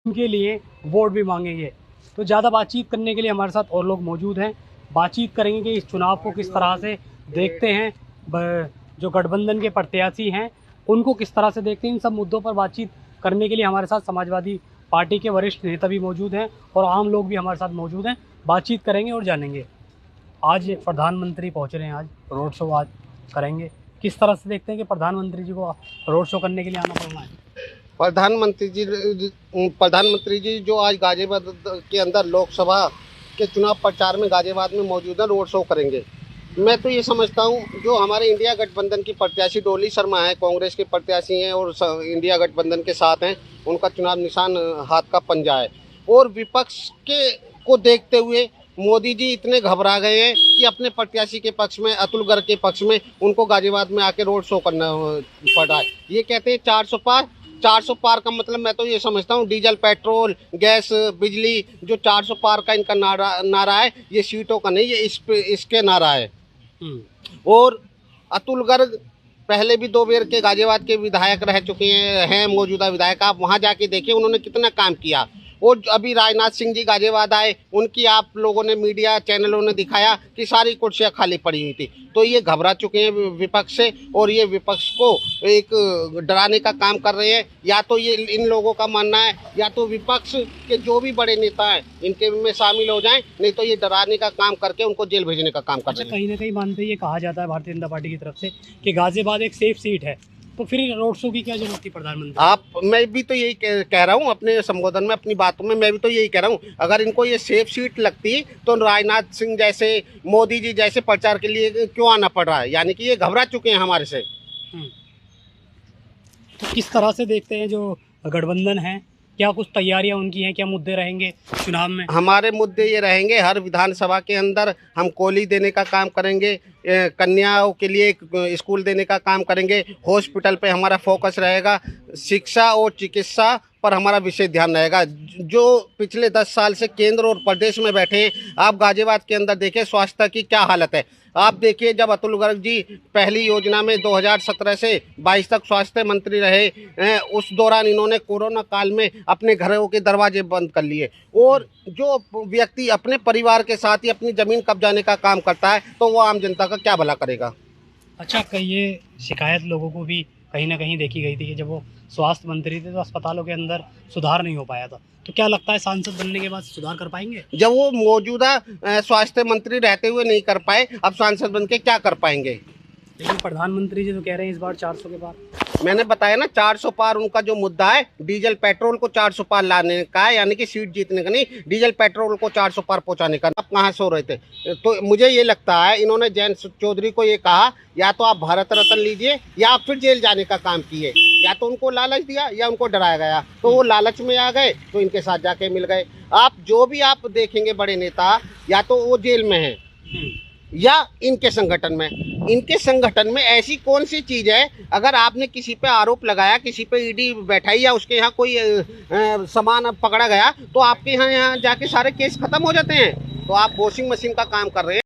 उनके लिए वोट भी मांगेंगे। तो ज़्यादा बातचीत करने के लिए हमारे साथ और लोग मौजूद हैं। बातचीत करेंगे कि इस चुनाव को किस तरह से देखते हैं, जो गठबंधन के प्रत्याशी हैं उनको किस तरह से देखते हैं। इन सब मुद्दों पर बातचीत करने के लिए हमारे साथ समाजवादी पार्टी के वरिष्ठ नेता भी मौजूद हैं और आम लोग भी हमारे साथ मौजूद हैं। बातचीत करेंगे और जानेंगे। आज प्रधानमंत्री पहुँच रहे हैं, आज रोड शो आज करेंगे। किस तरह से देखते हैं कि प्रधानमंत्री जी को रोड शो करने के लिए आना पड़ रहा है? प्रधानमंत्री जी जो आज गाजियाबाद के अंदर लोकसभा के चुनाव प्रचार में गाजियाबाद में मौजूद है, रोड शो करेंगे। मैं तो ये समझता हूँ जो हमारे इंडिया गठबंधन की प्रत्याशी डोली शर्मा है, कांग्रेस के प्रत्याशी हैं और इंडिया गठबंधन के साथ हैं, उनका चुनाव निशान हाथ का पंजा है। और विपक्ष के को देखते हुए मोदी जी इतने घबरा गए हैं कि अपने प्रत्याशी के पक्ष में, अतुल गर्ग के पक्ष में, उनको गाजियाबाद में आके रोड शो करना पड़ रहा है। ये कहते हैं 400 पार। 400 पार का मतलब मैं तो ये समझता हूँ डीजल, पेट्रोल, गैस, बिजली, जो 400 पार का इनका नारा है, ये सीटों का नहीं, ये इसके नारा है। और अतुल गर्ग पहले भी 2 बार के गाजियाबाद के विधायक रह चुके हैं मौजूदा विधायक। आप वहाँ जाके देखिए उन्होंने कितना काम किया। और अभी राजनाथ सिंह जी गाजियाबाद आए, उनकी आप लोगों ने, मीडिया चैनलों ने दिखाया कि सारी कुर्सियां खाली पड़ी हुई थी। तो ये घबरा चुके हैं विपक्ष से और ये विपक्ष को एक डराने का काम कर रहे हैं। या तो ये इन लोगों का मानना है या तो विपक्ष के जो भी बड़े नेता हैं इनके में शामिल हो जाएं, नहीं तो ये डराने का काम करके उनको जेल भेजने का काम कर रहे हैं। कहीं ना कहीं मानते ये कहा जाता है भारतीय जनता पार्टी की तरफ से कि गाजियाबाद एक सेफ सीट है, तो फिर रोड शो की क्या जरूरत थी प्रधानमंत्री? मैं भी तो यही कह रहा हूँ अपने संबोधन में, अपनी बातों में मैं भी तो यही कह रहा हूँ। अगर इनको ये सेफ सीट लगती तो राजनाथ सिंह जैसे, मोदी जी जैसे प्रचार के लिए क्यों आना पड़ रहा है? यानी कि ये घबरा चुके हैं हमारे से। तो किस तरह से देखते हैं जो गठबंधन है, क्या कुछ तैयारियां उनकी हैं, क्या मुद्दे रहेंगे चुनाव में? हमारे मुद्दे ये रहेंगे, हर विधानसभा के अंदर हम कोली देने का काम करेंगे, कन्याओं के लिए स्कूल देने का काम करेंगे, हॉस्पिटल पे हमारा फोकस रहेगा, शिक्षा और चिकित्सा पर हमारा विशेष ध्यान रहेगा। जो पिछले 10 साल से केंद्र और प्रदेश में बैठे हैं, आप गाजियाबाद के अंदर देखें स्वास्थ्य की क्या हालत है। आप देखिए जब अतुल गर्ग जी पहली योजना में 2017 से 22 तक स्वास्थ्य मंत्री रहे, उस दौरान इन्होंने कोरोना काल में अपने घरों के दरवाजे बंद कर लिए। और जो व्यक्ति अपने परिवार के साथ ही अपनी ज़मीन कब्जाने का काम करता है तो वो आम जनता का क्या भला करेगा? अच्छा, कई ये शिकायत लोगों को भी कहीं ना कहीं देखी गई थी कि जब वो स्वास्थ्य मंत्री थे तो अस्पतालों के अंदर सुधार नहीं हो पाया था। तो क्या लगता है सांसद बनने के बाद सुधार कर पाएंगे? जब वो मौजूदा स्वास्थ्य मंत्री रहते हुए नहीं कर पाए, अब सांसद बन के क्या कर पाएंगे? लेकिन प्रधानमंत्री जी तो कह रहे हैं इस बार 400 के पार। मैंने बताया ना, 400 पार उनका जो मुद्दा है, डीजल पेट्रोल को 400 पार लाने का है, यानी कि सीट जीतने का नहीं, डीजल पेट्रोल को 400 पार पहुंचाने का। आप कहाँ सो रहे थे? तो मुझे ये लगता है इन्होंने जयंत चौधरी को ये कहा, या तो आप भारत रत्न लीजिए या आप फिर जेल जाने का काम किए। या तो उनको लालच दिया या उनको डराया गया, तो वो लालच में आ गए तो इनके साथ जाके मिल गए। आप जो भी आप देखेंगे बड़े नेता, या तो वो जेल में है या इनके संगठन में। इनके संगठन में ऐसी कौन सी चीज़ है, अगर आपने किसी पे आरोप लगाया, किसी पे ईडी बैठाई या उसके यहाँ कोई सामान पकड़ा गया, तो आपके यहाँ जाके सारे केस खत्म हो जाते हैं। तो आप वॉशिंग मशीन का काम कर रहे हैं।